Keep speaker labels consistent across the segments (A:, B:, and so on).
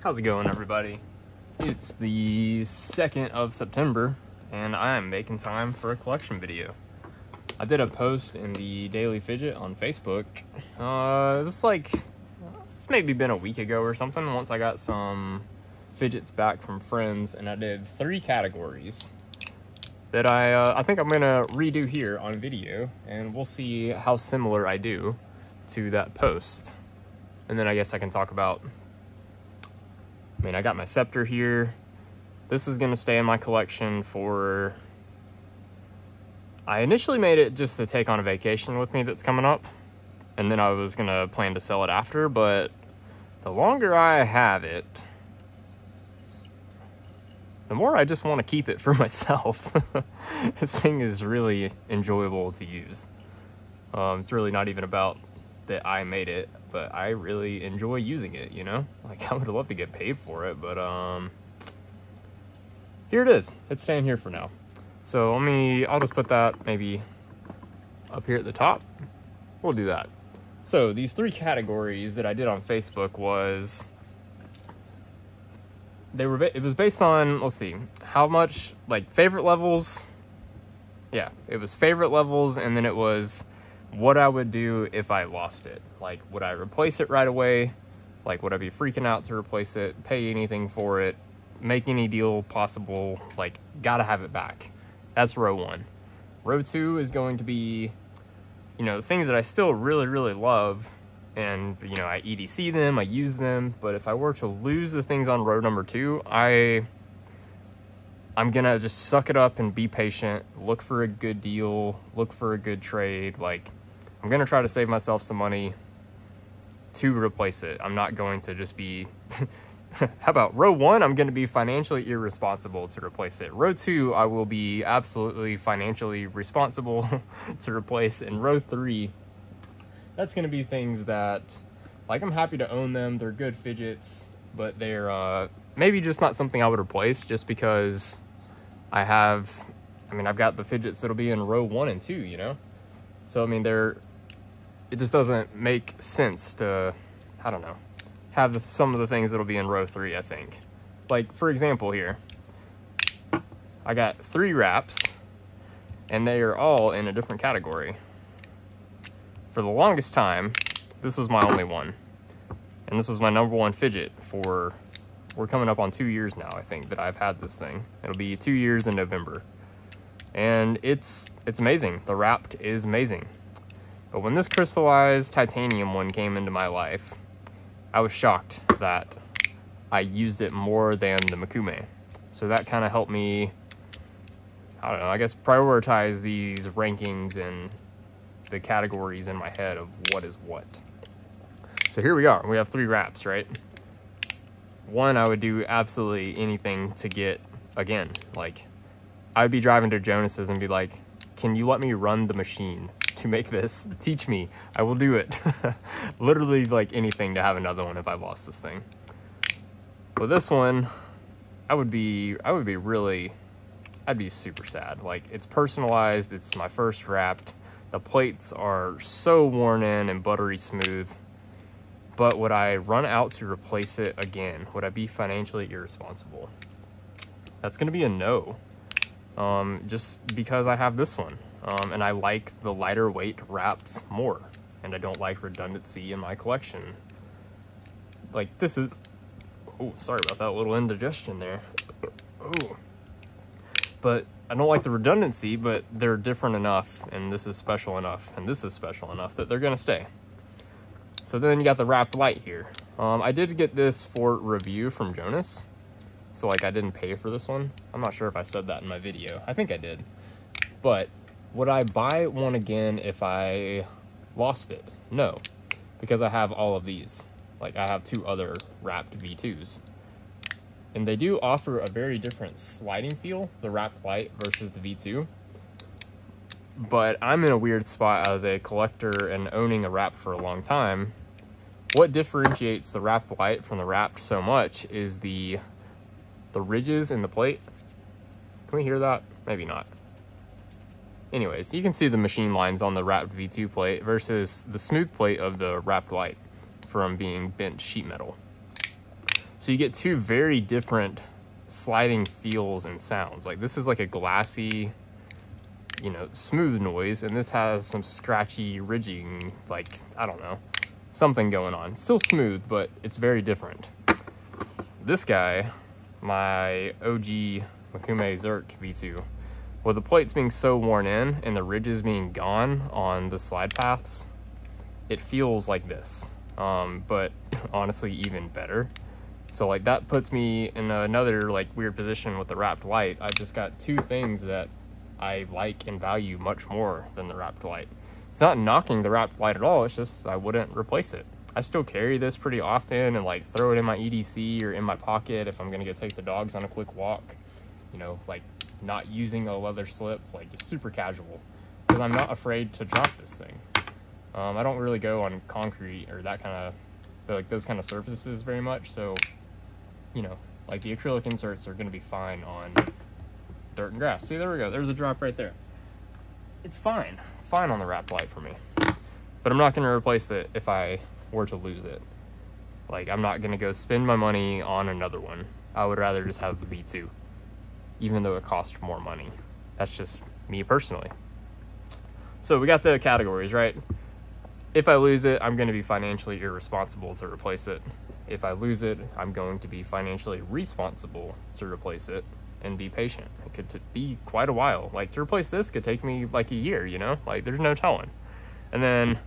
A: How's it going, everybody? It's the 2nd of September, and I am making time for a collection video. I did a post in the Daily Fidget on Facebook. It's maybe been a week ago or something, once I got some fidgets back from friends, and I did 3 categories that I think I'm gonna redo here on video, and we'll see how similar I do to that post. And then I guess I can talk about, I got my scepter here. This is gonna stay in my collection for, I initially made it just to take on a vacation with me that's coming up, and then I was gonna plan to sell it after, but the longer I have it, the more I just want to keep it for myself. This thing is really enjoyable to use. It's really not even about that I made it, but I really enjoy using it, you know? Like, I would love to get paid for it, but here it is. It's staying here for now. So I'll just put that maybe up here at the top. We'll do that. So these 3 categories that I did on Facebook was, it was based on, let's see, how much, like, favorite levels. Yeah, it was favorite levels, and then it was what I would do if I lost it. Like, would I replace it right away? Like, would I be freaking out to replace it, pay anything for it, make any deal possible, like, gotta have it back. That's row 1. Row 2 is going to be, things that I still really, really love, and, I EDC them, I use them, but if I were to lose the things on row number 2, I'm gonna just suck it up and be patient, look for a good deal, look for a good trade. Like, I'm gonna try to save myself some money to replace it. I'm not going to just be, how about row 1? I'm gonna be financially irresponsible to replace it. Row 2, I will be absolutely financially responsible to replace. And row 3, that's gonna be things that, like, I'm happy to own them. They're good fidgets, but they're maybe just not something I would replace, just because I've got the fidgets that'll be in row 1 and 2, So, it just doesn't make sense to, I don't know, have some of the things that'll be in row 3, I think. Like, for example here, I got 3 wraps, and they are all in a different category. For the longest time, this was my only one. And this was my number 1 fidget for, we're coming up on 2 years now, I think, that I've had this thing. It'll be 2 years in November. And it's amazing. The wrapped is amazing. But when this crystallized titanium one came into my life, I was shocked that I used it more than the Makume. So that kind of helped me, I don't know, I guess prioritize these rankings and the categories in my head of what is what. So here we are. We have 3 wraps, right? 1, I would do absolutely anything to get again. Like, I'd be driving to Jonas's and be like, can you let me run the machine to make this? Teach me. I will do it. Literally, like, anything to have another one if I lost this thing. With this one, I'd be super sad. Like, it's personalized. It's my first wrapped. The plates are so worn in and buttery smooth. But would I run out to replace it again? Would I be financially irresponsible? That's gonna be a no. Just because I have this one. And I like the lighter weight wraps more. And I don't like redundancy in my collection. Like, this is, oh, sorry about that little indigestion there. Oh. But I don't like the redundancy, but they're different enough, and this is special enough, and this is special enough that they're gonna stay. So then you got the wrapped light here. I did get this for review from Jonas. So, like, I didn't pay for this one. I'm not sure if I said that in my video. I think I did. But would I buy one again if I lost it? No, because I have all of these. Like, I have 2 other wrapped V2s. And they do offer a very different sliding feel, the wrapped light versus the V2. But I'm in a weird spot as a collector and owning a wrap for a long time. What differentiates the wrapped light from the wrapped so much is the ridges in the plate. Can we hear that? Maybe not. Anyways, you can see the machine lines on the wrapped V2 plate versus the smooth plate of the wrapped light from being bent sheet metal. So you get two very different sliding feels and sounds. Like this is like a glassy, you know, smooth noise, and this has some scratchy ridging, like, I don't know, something going on. Still smooth, but it's very different. This guy, my OG Makume Zerk V2, with the plates being so worn in and the ridges being gone on the slide paths, it feels like this, but honestly even better. So like that puts me in another like weird position with the wrapped light. I just got two things that I like and value much more than the wrapped light. It's not knocking the wrapped light at all, it's just I wouldn't replace it. I still carry this pretty often and like throw it in my EDC or in my pocket if I'm gonna go take the dogs on a quick walk. You know, like not using a leather slip, like just super casual, because I'm not afraid to drop this thing. I don't really go on concrete or that kind of, like those kind of surfaces very much, so, you know, like the acrylic inserts are gonna be fine on dirt and grass. See, there we go, there's a drop right there. It's fine on the wrapped light for me. But I'm not gonna replace it if I were to lose it. Like, I'm not gonna go spend my money on another one. I would rather just have the V2, even though it costs more money. That's just me personally. So we got the categories, right? If I lose it, I'm gonna be financially irresponsible to replace it. If I lose it, I'm going to be financially responsible to replace it and be patient. It could be quite a while. Like, to replace this could take me like a year, you know? Like, there's no telling. And then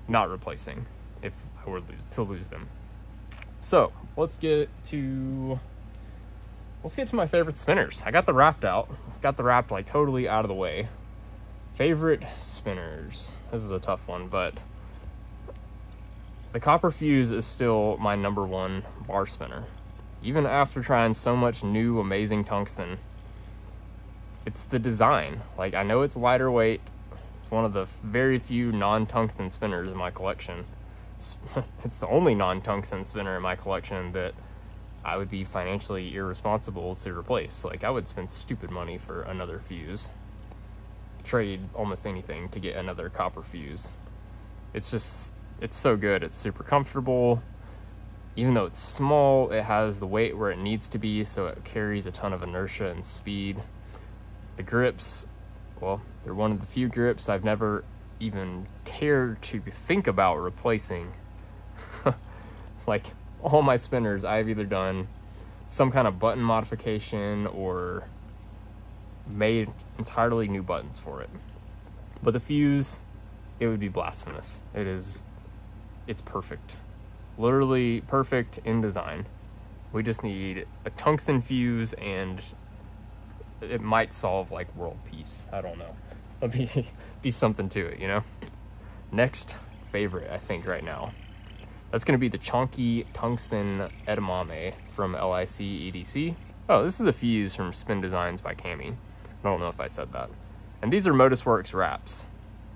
A: not replacing if I were to lose them. So let's get to my favorite spinners. I got the wrapped out. Got the wrapped like totally out of the way. Favorite spinners. This is a tough one, but the copper fuse is still my #1 bar spinner. Even after trying so much new amazing tungsten, it's the design. Like, I know it's lighter weight. It's one of the very few non-tungsten spinners in my collection. It's the only non-tungsten spinner in my collection that I would be financially irresponsible to replace. Like, I would spend stupid money for another fuse. Trade almost anything to get another copper fuse. It's just, it's so good. It's super comfortable. Even though it's small, it has the weight where it needs to be, so it carries a ton of inertia and speed. The grips, well, they're one of the few grips I've never even cared to think about replacing. Like, all my spinners, I've either done some kind of button modification or made entirely new buttons for it. But the fuse, it would be blasphemous. It's perfect. Literally perfect in design. We just need a tungsten fuse and it might solve like world peace. I don't know. It'll be something to it, you know? Next favorite, I think, right now. That's gonna be the Chonky Tungsten Edamame from LIC EDC. Oh, this is the fuse from Spin Designs by Cami. I don't know if I said that. And these are ModusWorks wraps.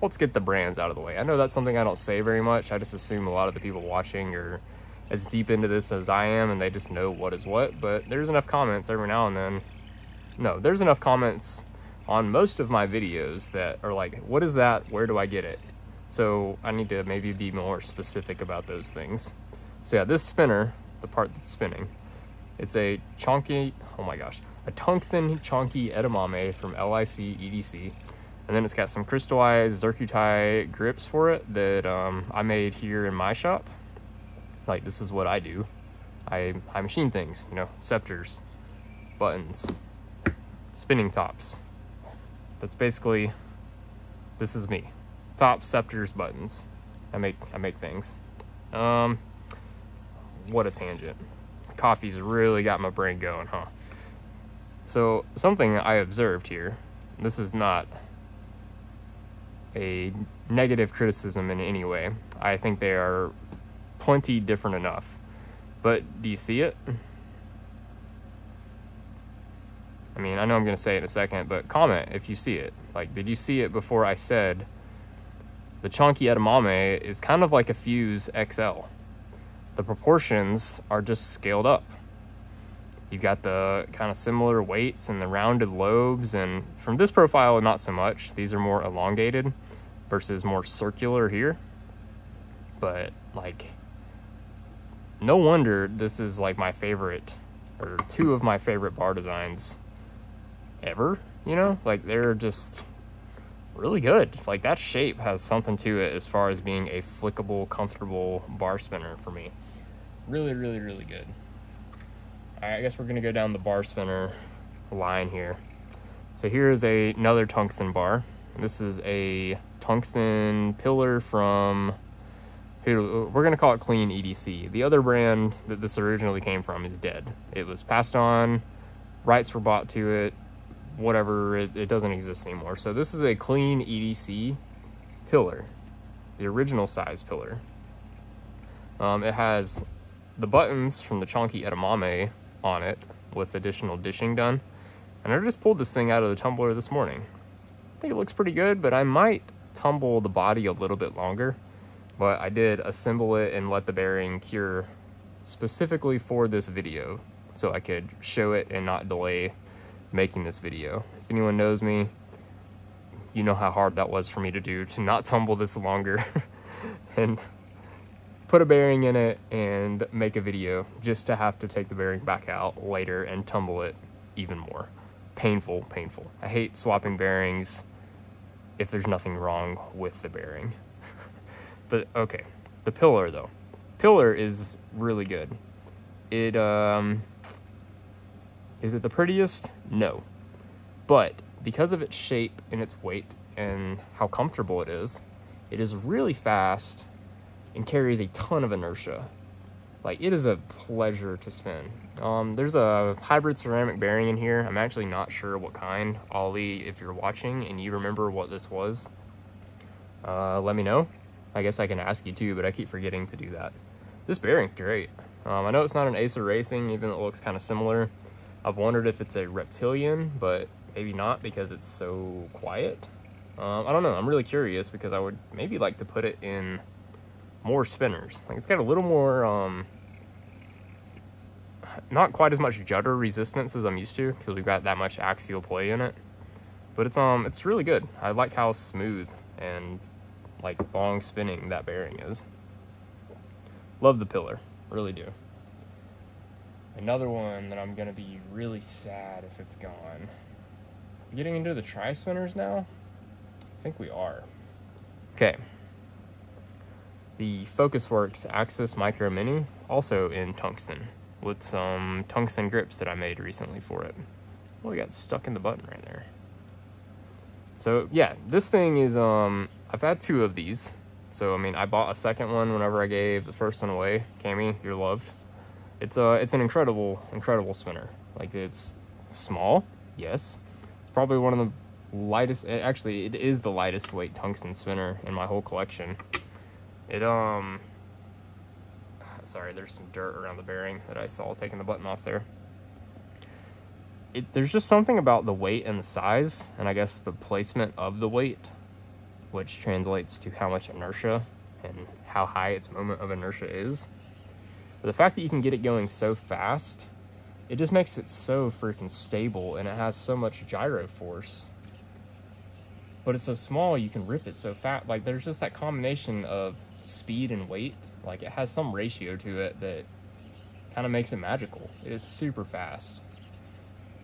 A: Let's get the brands out of the way. I know that's something I don't say very much. I just assume a lot of the people watching are as deep into this as I am and they just know what is what, but there's enough comments every now and then. No, there's enough comments on most of my videos that are like, what is that? Where do I get it? So I need to maybe be more specific about those things. So yeah, this spinner, the part that's spinning, it's a chonky, oh my gosh, a tungsten chonky edamame from LIC EDC. And then it's got some crystallized Zircuti grips for it that I made here in my shop. Like, this is what I do. I machine things, you know, scepters, buttons, spinning tops. That's basically, this is me. Tops, scepters, buttons. I make things. What a tangent. Coffee's really got my brain going, huh? So something I observed here, this is not a negative criticism in any way. I think they are plenty different enough. But do you see it? I mean, I know I'm gonna say it in a second, but comment if you see it. Like, did you see it before I said the Chonky Edamame is kind of like a Fuse XL? The proportions are just scaled up. You got the kind of similar weights and the rounded lobes, and from this profile, not so much. These are more elongated versus more circular here. But like, no wonder this is like my favorite, or two of my favorite bar designs ever, you know? Like, they're just really good. Like, that shape has something to it as far as being a flickable, comfortable bar spinner for me. Really, really, really good. All right, I guess we're gonna go down the bar spinner line here. So here is another tungsten bar. This is a tungsten pillar from, we're gonna call it Clean EDC. The other brand that this originally came from is dead. It was passed on, rights were bought to it, whatever, it doesn't exist anymore. So this is a Clean EDC pillar, the original size pillar. It has the buttons from the Chonky Edamame on it with additional dishing done. And I just pulled this thing out of the tumbler this morning. I think it looks pretty good, but I might tumble the body a little bit longer. But I did assemble it and let the bearing cure specifically for this video, so I could show it and not delay making this video. If anyone knows me, you know how hard that was for me to do, to not tumble this longer and put a bearing in it and make a video just to have to take the bearing back out later and tumble it even more. Painful, painful. I hate swapping bearings if there's nothing wrong with the bearing. But okay, the pillar though. Pillar is really good. It, is it the prettiest? No. But because of its shape and its weight and how comfortable it is really fast and carries a ton of inertia. Like, it is a pleasure to spin. There's a hybrid ceramic bearing in here. I'm actually not sure what kind. Ollie, if you're watching and you remember what this was, let me know. I guess I can ask you too, but I keep forgetting to do that. This bearing's great. I know it's not an Acer Racing, even though it looks kind of similar. I've wondered if it's a Reptilian, but maybe not because it's so quiet. I don't know. I'm really curious because I would maybe like to put it in more spinners. Like, it's got a little more, not quite as much judder resistance as I'm used to, because we've got that much axial play in it. But it's really good. I like how smooth and like long spinning that bearing is. Love the pillar, really do. Another one that I'm gonna be really sad if it's gone. Getting into the tri-spinners now? I think we are. Okay. The Focusworks Axis Micro Mini, also in tungsten, with some tungsten grips that I made recently for it. Well, we got stuck in the button right there. So yeah, this thing is, I've had two of these. So, I mean, I bought a second one whenever I gave the first one away. Cammy, you're loved. It's an incredible, incredible spinner. Like, it's small, yes. It's probably one of the lightest, actually, it is the lightest weight tungsten spinner in my whole collection. It, sorry, there's some dirt around the bearing that I saw taking the button off there. There's just something about the weight and the size, and I guess the placement of the weight, which translates to how much inertia and how high its moment of inertia is. But the fact that you can get it going so fast, it just makes it so freaking stable, and it has so much gyro force. But it's so small, you can rip it so fast. Like, there's just that combination of speed and weight. Like, it has some ratio to it that kind of makes it magical. It is super fast.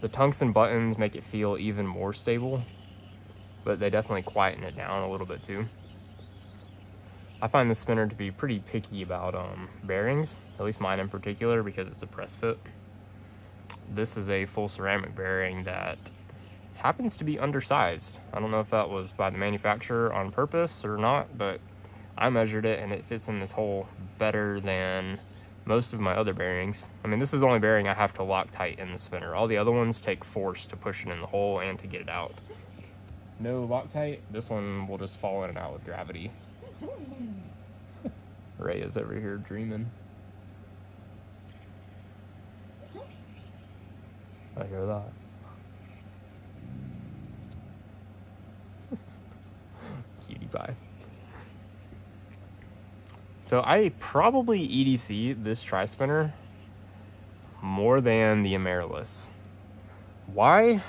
A: The tungsten buttons make it feel even more stable, but they definitely quieten it down a little bit too. I find this spinner to be pretty picky about bearings, at least mine in particular, because it's a press fit. This is a full ceramic bearing that happens to be undersized. I don't know if that was by the manufacturer on purpose or not, but I measured it and it fits in this hole better than most of my other bearings. I mean, this is the only bearing I have to lock tight in the spinner. All the other ones take force to push it in the hole and to get it out. No Loctite, this one will just fall in and out with gravity. Ray is over here dreaming. I hear that. Cutie pie. So I probably EDC this tri-spinner more than the Amaryllis. Why?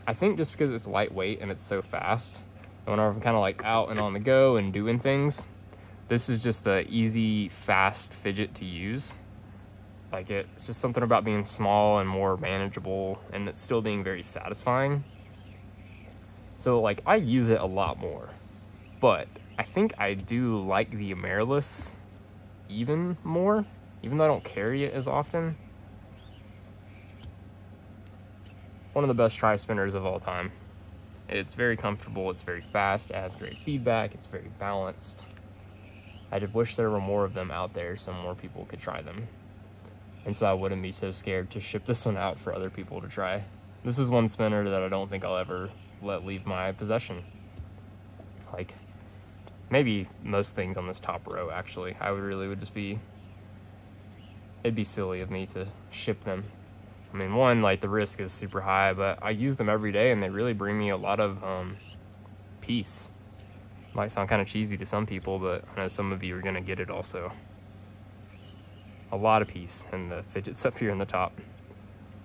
A: I think just because it's lightweight and it's so fast. And whenever I'm kind of like out and on the go and doing things, this is just the easy, fast Fidget to use. Like, it's just something about being small and more manageable, and it's still being very satisfying. So, like, I use it a lot more. But I think I do like the Amaryllis even more, even though I don't carry it as often. One of the best tri-spinners of all time. It's very comfortable, it's very fast, it has great feedback, it's very balanced. I just wish there were more of them out there so more people could try them. And so I wouldn't be so scared to ship this one out for other people to try. This is one spinner that I don't think I'll ever let leave my possession. Like, maybe most things on this top row, actually. It'd be silly of me to ship them. I mean, one, like, the risk is super high, but I use them every day and they really bring me a lot of peace. Might sound kind of cheesy to some people, but I know some of you are gonna get it also. A lot of peace in the fidgets up here in the top.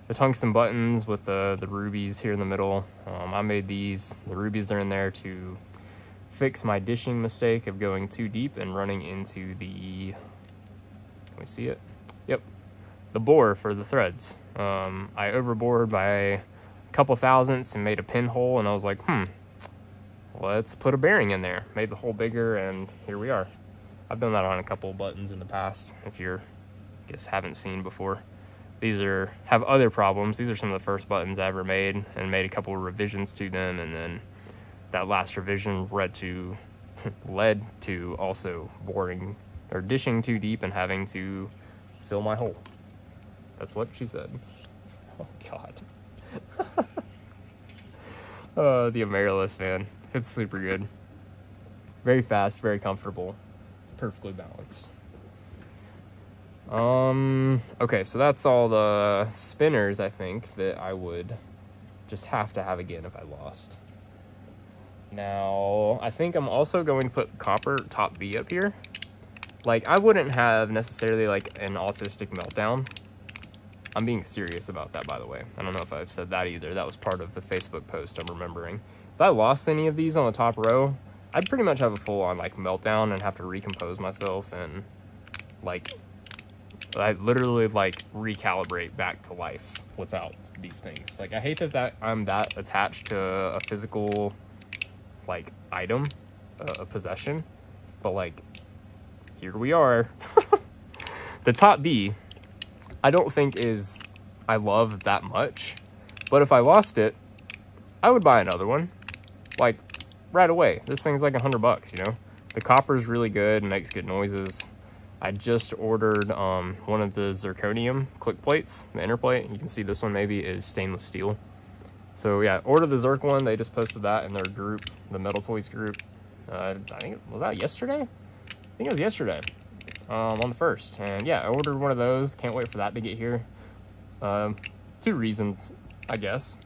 A: The tungsten buttons with the rubies here in the middle. I made these. The rubies are in there to fix my dishing mistake of going too deep and running into the, can we see it? Yep, the bore for the threads. I overbored by a couple thousandths and made a pinhole, and I was like, let's put a bearing in there. Made the hole bigger, and here we are. I've done that on a couple of buttons in the past, if you're, I guess, haven't seen before. These have other problems. These are some of the first buttons I ever made, and made a couple of revisions to them, and then that last revision led to also boring or dishing too deep and having to fill my hole. That's what she said. Oh God. The Amaryllis, man. It's super good. Very fast, very comfortable, perfectly balanced. Okay, so that's all the spinners, I think, that I would just have to have again if I lost. Now, I think I'm also going to put copper top B up here. Like, I wouldn't have necessarily, like, an autistic meltdown. I'm being serious about that, by the way. I don't know if I've said that either. That was part of the Facebook post, I'm remembering. If I lost any of these on the top row, I'd pretty much have a full-on, like, meltdown and have to recompose myself and, like, I literally, like, recalibrate back to life without these things. Like, I hate that I'm that attached to a physical, like, item, a possession, but, like, here we are. The top B, I don't think I love that much, but if I lost it, I would buy another one, like, right away. This thing's like $100, you know? The copper's really good and makes good noises. I just ordered one of the zirconium click plates, the inner plate. You can see this one maybe is stainless steel. So yeah, order the Zirc one. They just posted that in their group, the Metal Toys group. I think, was that yesterday? I think it was yesterday, on the 1st. And yeah, I ordered one of those. Can't wait for that to get here. 2 reasons, I guess.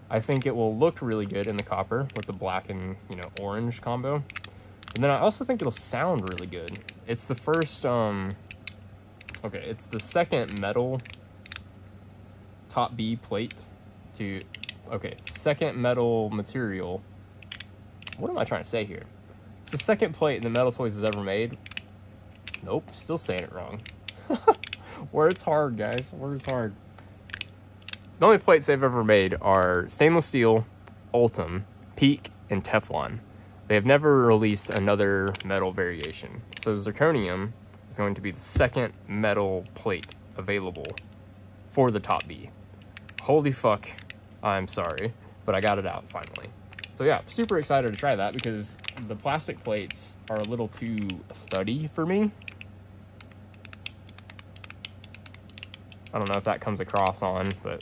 A: I think it will look really good in the copper with the black and, you know, orange combo. And then I also think it'll sound really good. It's the first, okay, it's the second metal top B plate to, okay, second metal material. What am I trying to say here? It's the second plate that Metal Toys has ever made. Nope, still saying it wrong. Words hard, guys, words hard. The only plates they've ever made are stainless steel, Ultem, Peak, and Teflon. They have never released another metal variation. So zirconium is going to be the second metal plate available for the top B. Holy fuck, I'm sorry, but I got it out finally. So yeah, super excited to try that because the plastic plates are a little too thuddy for me. I don't know if that comes across on the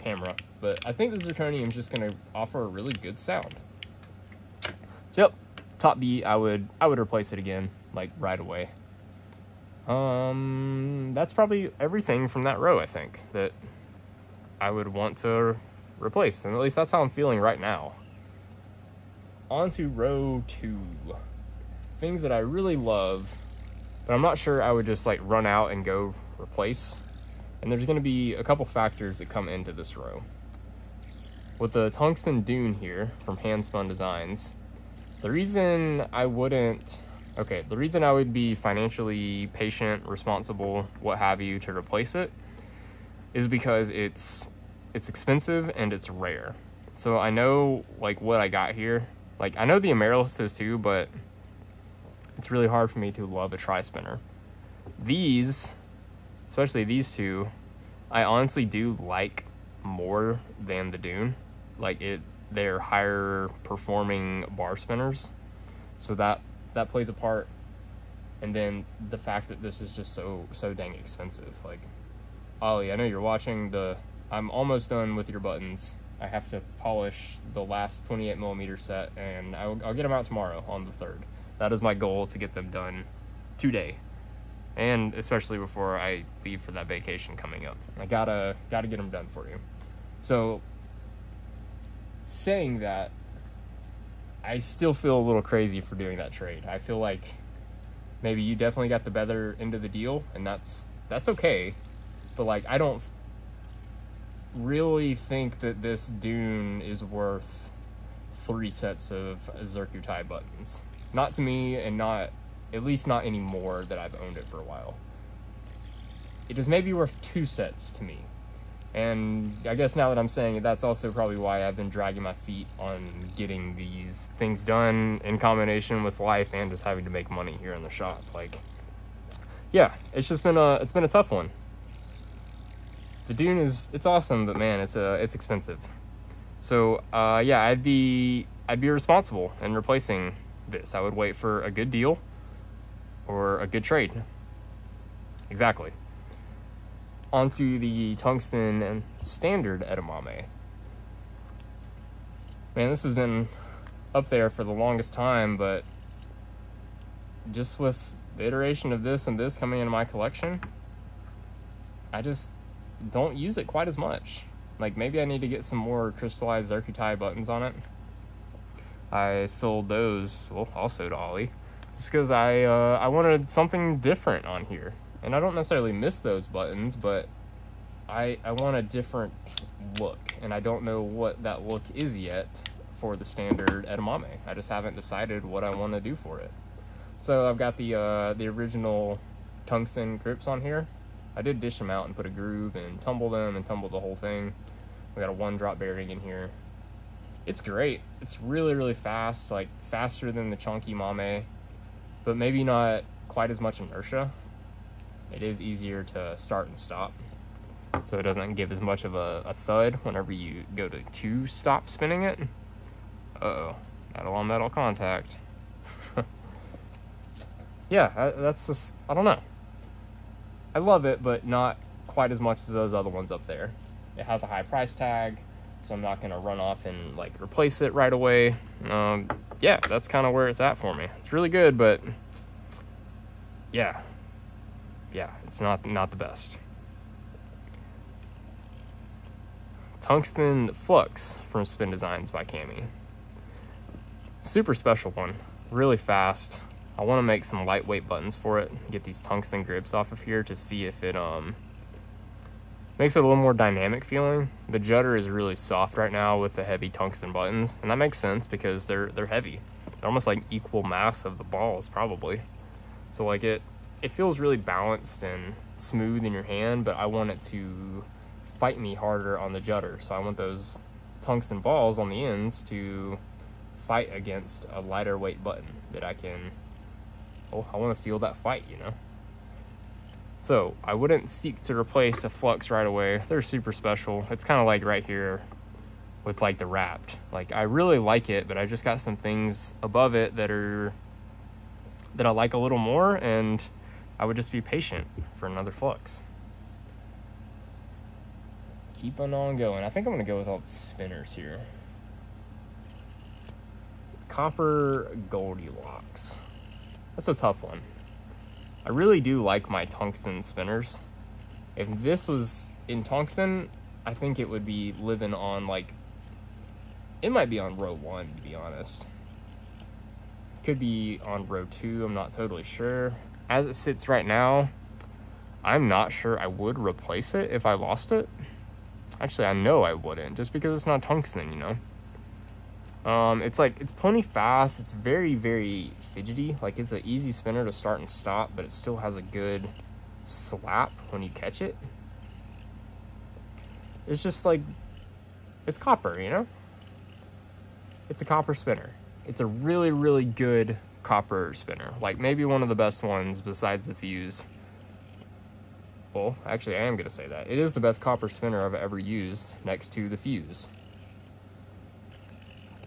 A: camera, but I think the zirconium is just gonna offer a really good sound. So, yep, top B, I would replace it again, like, right away. That's probably everything from that row, I think, that I would want to replace, and at least that's how I'm feeling right now. On to row 2. Things that I really love, but I'm not sure I would just, like, run out and go replace. And there's going to be a couple factors that come into this row. With the tungsten dune here from Handspun Designs, the reason I wouldn't Okay, the reason I would be financially patient, responsible, what have you, to replace it is because it's expensive and it's rare. So I know like what I got here. Like I know the Amaryllis too, but it's really hard for me to love a tri-spinner. These, especially these two, I honestly do like more than the Dune. Like they're higher performing bar spinners. So that plays a part. And then the fact that this is just so dang expensive. Like, Ollie, I know you're watching I'm almost done with your buttons. I have to polish the last 28mm set, and I'll get them out tomorrow on the 3rd. That is my goal, to get them done today. And especially before I leave for that vacation coming up. I gotta get them done for you. So, saying that, I still feel a little crazy for doing that trade. I feel like maybe you definitely got the better end of the deal, and that's okay. But like, I don't really think that this Dune is worth 3 sets of Zircuti buttons. Not to me, and at least not anymore that I've owned it for a while. It is maybe worth 2 sets to me. And I guess now that I'm saying it, that's also probably why I've been dragging my feet on getting these things done in combination with life and just having to make money here in the shop. Like, yeah, it's just been a tough one. The Dune it's awesome, but man, it's expensive. So yeah, I'd be responsible in replacing this. I would wait for a good deal or a good trade. Exactly. Onto the tungsten and standard edamame. Man, this has been up there for the longest time, but just with the iteration of this and this coming into my collection, I just don't use it quite as much. Like, maybe I need to get some more crystallized Zircuti buttons on it. I sold those, well, also to Ollie, just because I wanted something different on here. And I don't necessarily miss those buttons, but I want a different look, and I don't know what that look is yet for the standard edamame. I just haven't decided what I want to do for it. So I've got the original tungsten grips on here. I did dish them out and put a groove and tumble them and tumble the whole thing. We got a 1-drop bearing in here. It's great. It's really, really fast, like faster than the chunky mame, but maybe not quite as much inertia. It is easier to start and stop, so it doesn't give as much of a thud whenever you go to stop spinning it. Uh-oh, metal on metal contact. Yeah, that's just, I don't know. I love it, but not quite as much as those other ones up there. It has a high price tag, so I'm not going to run off and like replace it right away. Yeah, that's kind of where it's at for me. It's really good, but yeah, it's not the best. Tungsten Flux from Spin Designs by Cami. Super special one, really fast. I want to make some lightweight buttons for it, get these tungsten grips off of here to see if it makes it a little more dynamic feeling. The judder is really soft right now with the heavy tungsten buttons, and that makes sense because they're heavy. They're almost like equal mass of the balls probably. So like it feels really balanced and smooth in your hand, but I want it to fight me harder on the judder. So I want those tungsten balls on the ends to fight against a lighter weight button that I can, oh, I want to feel that fight, you know? So I wouldn't seek to replace a Flux right away. They're super special. It's kind of like right here with like the Wrapped. Like, I really like it, but I just got some things above it that I like a little more, and I would just be patient for another Flux. Keep on going. I think I'm gonna go with all the spinners here. Copper Goldilocks. That's a tough one. I really do like my tungsten spinners. If this was in tungsten, I think it would be living on like, it might be on row 1 to be honest. Could be on row 2, I'm not totally sure. As it sits right now, I'm not sure I would replace it if I lost it. Actually, I know I wouldn't, just because it's not tungsten, you know? It's plenty fast. It's very, very fidgety. Like, it's an easy spinner to start and stop, but it still has a good slap when you catch it. It's just like, it's copper, you know? It's a copper spinner. It's a really, really good copper spinner. Like, maybe one of the best ones besides the fuse. Well, actually, I am going to say that. It is the best copper spinner I've ever used next to the fuse.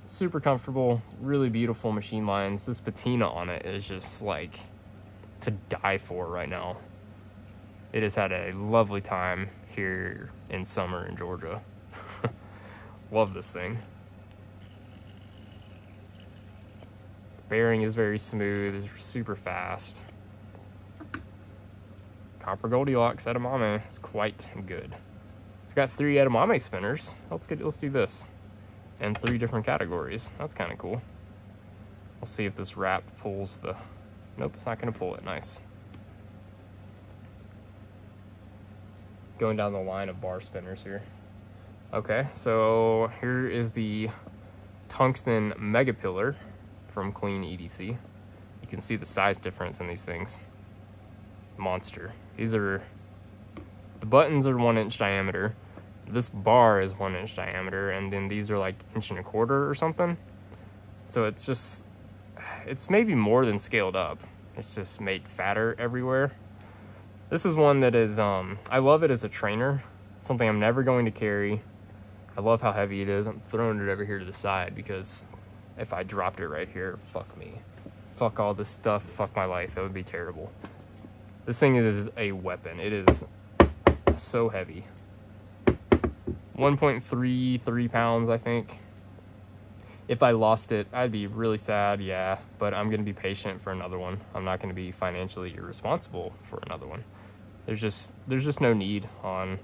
A: Super comfortable, really beautiful machine lines. This patina on it is just like to die for right now. It has had a lovely time here in summer in Georgia. Love this thing. The bearing is very smooth, it's super fast. Copper Goldilocks edamame is quite good. It's got 3 edamame spinners. Let's do this. And 3 different categories. That's kind of cool. We'll see if this wrap pulls the... Nope, it's not going to pull it. Nice. Going down the line of bar spinners here. Okay, so here is the tungsten mega pillar from Clean EDC. You can see the size difference in these things. Monster. These are... The buttons are 1 inch diameter. This bar is 1 inch diameter, and then these are like 1.25 inches or something. So it's just, it's maybe more than scaled up. It's just made fatter everywhere. This is one that is, I love it as a trainer. It's something I'm never going to carry. I love how heavy it is. I'm throwing it over here to the side because if I dropped it right here, fuck me. Fuck all this stuff, fuck my life. That would be terrible. This thing is a weapon. It is so heavy. 1.33 pounds, I think. If I lost it, I'd be really sad, yeah, but I'm gonna be patient for another one. I'm not gonna be financially irresponsible for another one. There's just no need on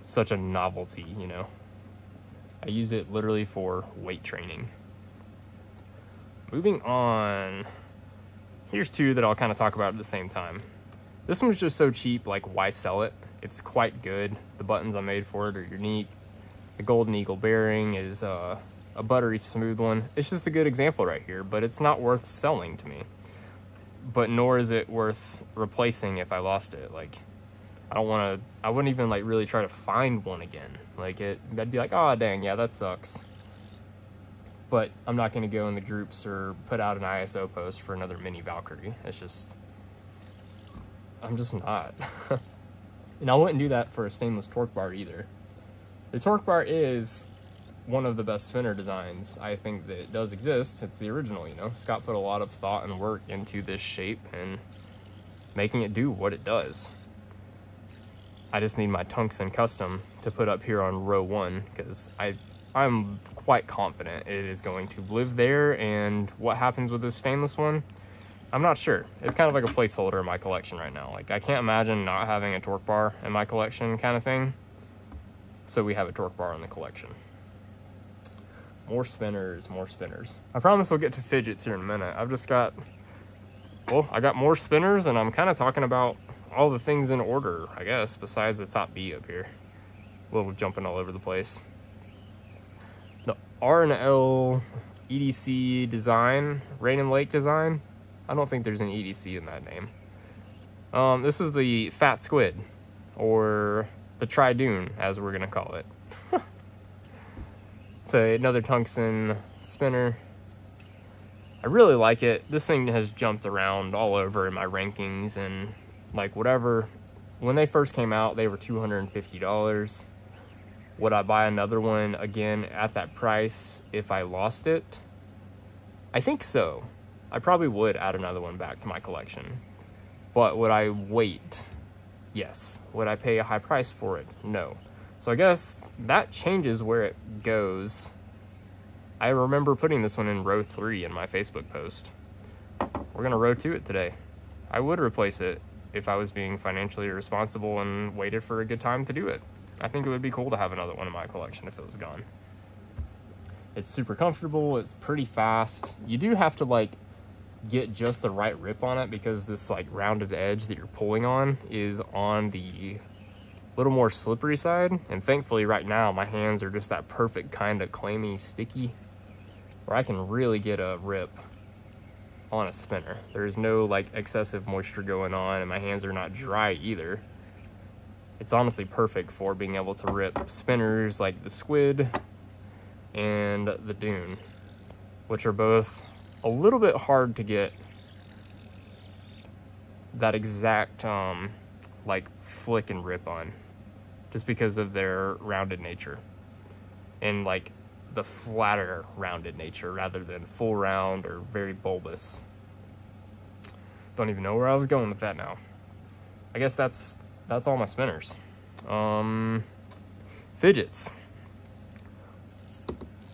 A: such a novelty, you know. I use it literally for weight training. Moving on. Here's 2 that I'll kind of talk about at the same time. This one's just so cheap, like, why sell it? It's quite good. The buttons I made for it are unique. The Golden Eagle bearing is a buttery smooth one. It's just a good example right here, but it's not worth selling to me. But nor is it worth replacing if I lost it. Like, I wouldn't even like really try to find one again. Like, I'd be like, oh dang, yeah, that sucks. But I'm not gonna go in the groups or put out an ISO post for another mini Valkyrie. It's just, I'm just not. And I wouldn't do that for a stainless torque bar either. The torque bar is one of the best spinner designs I think that does exist. It's the original, you know. Scott put a lot of thought and work into this shape and making it do what it does. I just need my tungsten custom to put up here on row 1 because I'm quite confident it is going to live there, and what happens with this stainless one, I'm not sure. It's kind of like a placeholder in my collection right now. Like, I can't imagine not having a torque bar in my collection kind of thing. So we have a torque bar in the collection. More spinners, more spinners. I promise we'll get to fidgets here in a minute. I've just got, well, I got more spinners, and I'm kind of talking about all the things in order, I guess, besides the top B up here. A little jumping all over the place. The R&L EDC design, Rain and Lake design. I don't think there's an EDC in that name. This is the Fat Squid, or the Tri-Dune, as we're gonna call it. It's another tungsten spinner. I really like it. This thing has jumped around all over in my rankings, and like whatever. When they first came out, they were $250. Would I buy another one again at that price if I lost it? I think so. I probably would add another one back to my collection. But would I wait? Yes. Would I pay a high price for it? No. So I guess that changes where it goes. I remember putting this one in row 3 in my Facebook post. We're gonna row 2 it today. I would replace it if I was being financially responsible and waited for a good time to do it. I think it would be cool to have another one in my collection if it was gone. It's super comfortable, it's pretty fast. You do have to like get just the right rip on it because this like rounded edge that you're pulling on is on the little more slippery side, and thankfully right now my hands are just that perfect kind of clammy, sticky. where I can really get a rip on a spinner. There's no like excessive moisture going on, and my hands are not dry either. It's honestly perfect for being able to rip spinners like the squid and the dune, which are both a little bit hard to get that exact like flick and rip on, just because of their rounded nature and like the flatter rounded nature rather than full round or very bulbous. Don't even know where I was going with that now. I guess that's all my spinners. Fidgets.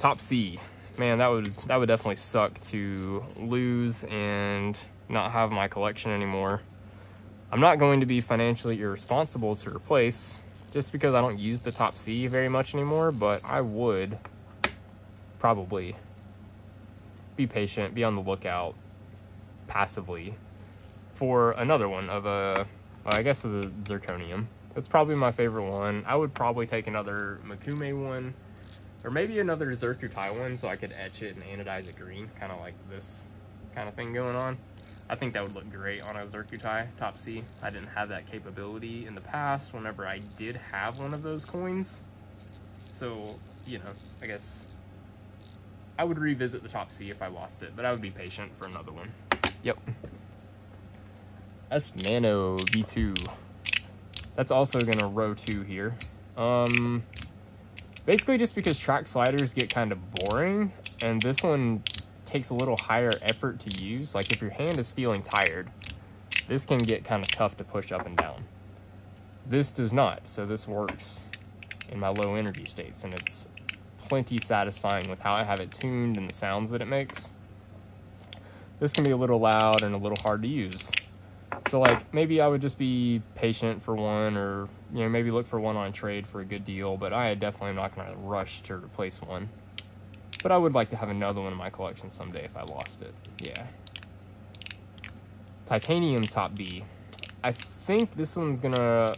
A: Top C. Man, that would definitely suck to lose and not have my collection anymore. I'm not going to be financially irresponsible to replace, just because I don't use the Top C very much anymore, but I would probably be patient, be on the lookout passively for another one of a, well, I guess the zirconium. That's probably my favorite one. I would probably take another Makume one, or maybe another Zircutai one, so I could etch it and anodize it green, kind of like this kind of thing going on. I think that would look great on a Zircutai Top C. I didn't have that capability in the past whenever I did have one of those coins. So, you know, I guess I would revisit the Top C if I lost it, but I would be patient for another one. Yep. S Nano V2. That's also gonna row 2 here. Basically just because track sliders get kind of boring, and this one takes a little higher effort to use. Like if your hand is feeling tired, this can get kind of tough to push up and down. This does not, so this works in my low energy states, and it's plenty satisfying with how I have it tuned and the sounds that it makes. This can be a little loud and a little hard to use. So like maybe I would just be patient for one, or you know, maybe look for one on trade for a good deal, but I definitely am not going to rush to replace one. But I would like to have another one in my collection someday if I lost it. Yeah. Titanium Top B. I think this one's gonna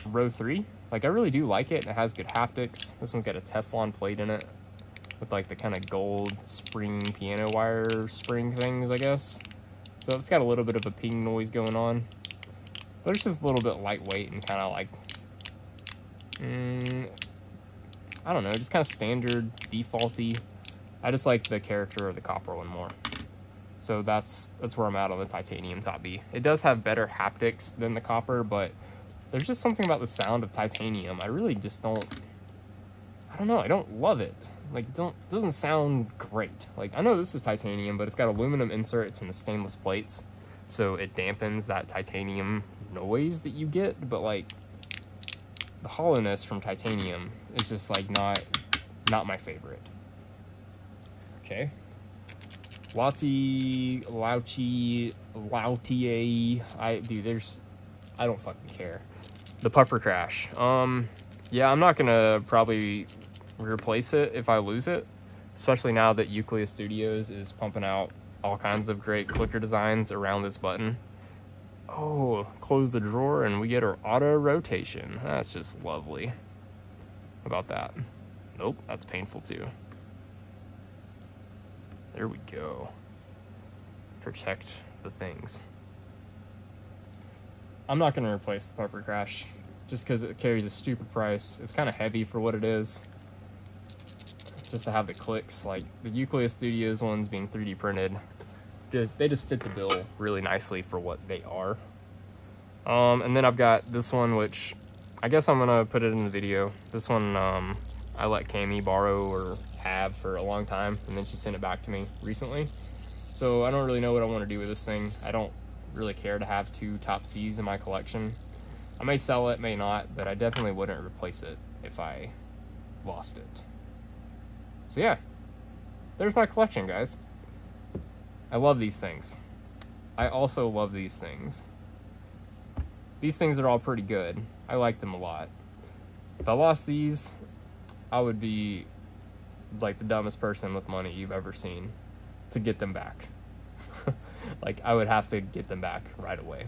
A: row 3. Like I really do like it, and it has good haptics. This one's got a Teflon plate in it with like the kind of gold spring piano wire spring things, I guess. So it's got a little bit of a ping noise going on, but it's just a little bit lightweight and kind of like, I don't know, just kind of standard, defaulty. I just like the character of the copper one more. So that's where I'm at on the Titanium Top B. It does have better haptics than the copper, but there's just something about the sound of titanium. I really just don't, I don't know, I don't love it. Like, it doesn't sound great. Like, I know this is titanium, but it's got aluminum inserts and the stainless plates, so it dampens that titanium noise that you get, but like, the hollowness from titanium is just like not my favorite. Okay. Lautier, I don't fucking care. The Puffer Crash. Yeah, I'm not gonna probably replace it if I lose it, especially now that Euclid Studios is pumping out all kinds of great clicker designs around this button. Oh, close the drawer and we get our auto rotation. That's just lovely. How about that? Nope, that's painful too. There we go. Protect the things. I'm not gonna replace the Puffer Crash just because it carries a stupid price. It's kind of heavy for what it is. Just to have the clicks, like the Euclid Studios ones being 3D printed, they just fit the bill really nicely for what they are. And then I've got this one, which I guess I'm gonna put it in the video. This one I let Cami borrow or have for a long time, and then she sent it back to me recently. So I don't really know what I want to do with this thing. I don't really care to have 2 Top C's in my collection. I may sell it, may not, but I definitely wouldn't replace it if I lost it. So yeah, there's my collection, guys. I love these things. I also love these things. These things are all pretty good. I like them a lot. If I lost these, I would be like the dumbest person with money you've ever seen to get them back. Like, I would have to get them back right away.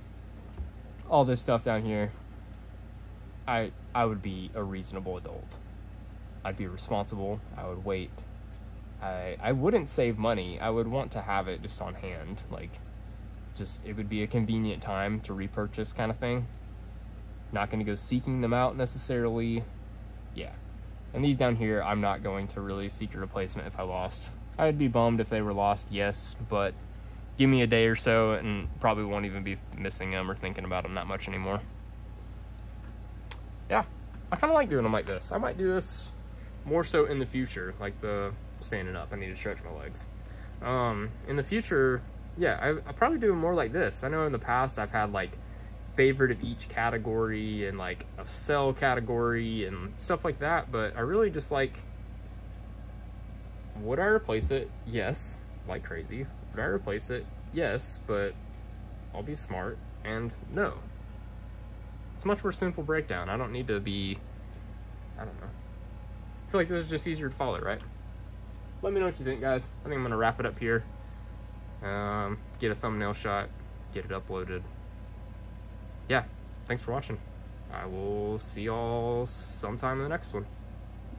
A: All this stuff down here, I would be a reasonable adult. I'd be responsible. I would wait. I wouldn't save money. I would want to have it just on hand. Like, just, it would be a convenient time to repurchase kind of thing. Not going to go seeking them out necessarily. Yeah. And these down here, I'm not going to really seek a replacement if I lost. I'd be bummed if they were lost, yes, but give me a day or so and probably won't even be missing them or thinking about them that much anymore. Yeah, I kind of like doing them like this. I might do this more so in the future, like the standing up. I need to stretch my legs. In the future, yeah, I'll probably do more like this. I know in the past I've had like favorite of each category and like a sell category and stuff like that, but I really just like, would I replace it? Yes, like crazy. Would I replace it? Yes, but I'll be smart and no. It's a much more simple breakdown. I don't need to be, I don't know. I feel like this is just easier to follow, right? Let me know what you think, guys. I think I'm gonna wrap it up here. Get a thumbnail shot, get it uploaded. Yeah, thanks for watching. I will see y'all sometime in the next one.